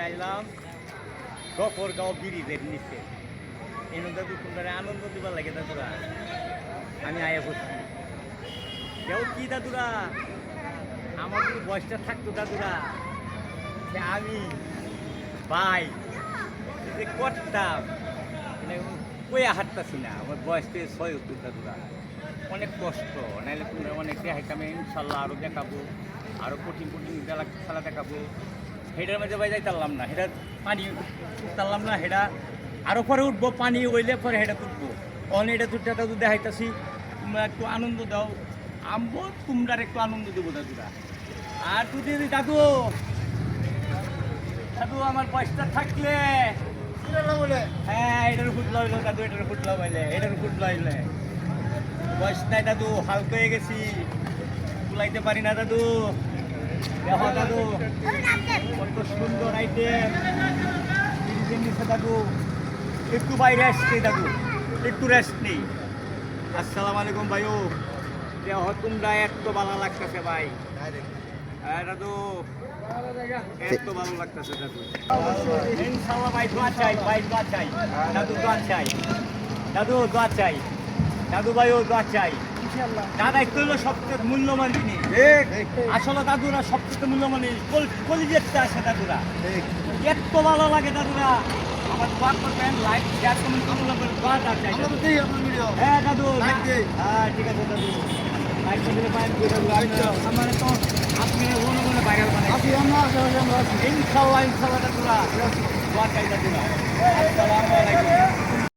আইলাম গফরগাঁও ব্রিজের নিচে এই দাদু তোমরা আনন্দ দিবার লাগে দাদুরা আমি আয়া করছি কেউ কি দাদুরা আমার যদি বয়সটা থাকতো দাদুরা সে আমি ভাই যে করতাম মানে কইয়া হাঁটতাছি না আমার বয়স থেকে 6 হতো দাদুরা অনেক কষ্ট নাহলে তোমরা অনেক দেখাইতাম ইনশাল্লাহ আরও দেখাবো আরও কঠিন কঠিন খেলা দেখাবো হেডার মাঝে বাই যাইতারলাম না হেডা পানি উঠতারলাম না হেডা আরও পরে উঠবো পানি হইলে পরে হেডা তুলবো অনেক এটা তুলতে দাদু দেখাইতাছি তোমরা একটু আনন্দ দাও আমবো তোমরা একটু আনন্দ দেবো দাদুরা আর তুই দাদু দাদু আমার বয়সটা থাকলে হ্যাঁ এটার ফুট লইল দাদু এটার ফুট লাইলে এটার ফুট লাইলে বয়স নাই দাদু হালকা হয়ে গেছি তুলাইতে পারি না দাদু দেখো দাদু কত সুন্দর আইটেম নিচে দাদু একটু বাইরে আসছে দাদু একটু রেস্ট নেই আসসালামু আলাইকুম ভাইও দেহ তোমরা এত ভালো লাগতেছে ভাই হ্যাঁ দাদু এত ভালো লাগতেছে দাদু ইনশাআল্লাহ ভাই দোয়া চাই দাদু দোয়া চাই দাদু দোয়া চাই দাদু ভাইও দোয়া চাই দাদা একটু হলো সবচেয়ে মূল্যবান জিনিস আসলে দাদুরা সবচেয়ে মূল্যবান কলিজেরটা আসে দাদুরা এত ভালো লাগে দাদুরা আমার দোয়া করবেন লাইক শেয়ার কমেন্ট করবেন দোয়াটা চাই হ্যাঁ দাদু হ্যাঁ ঠিক আছে দাদু লাইক করে পাই আমার তো আপনি মনে ভাইরাল বানাই ইনশাআল্লাহ দাদুরা দোয়া চাই দাদুরা আসসালামু আলাইকুম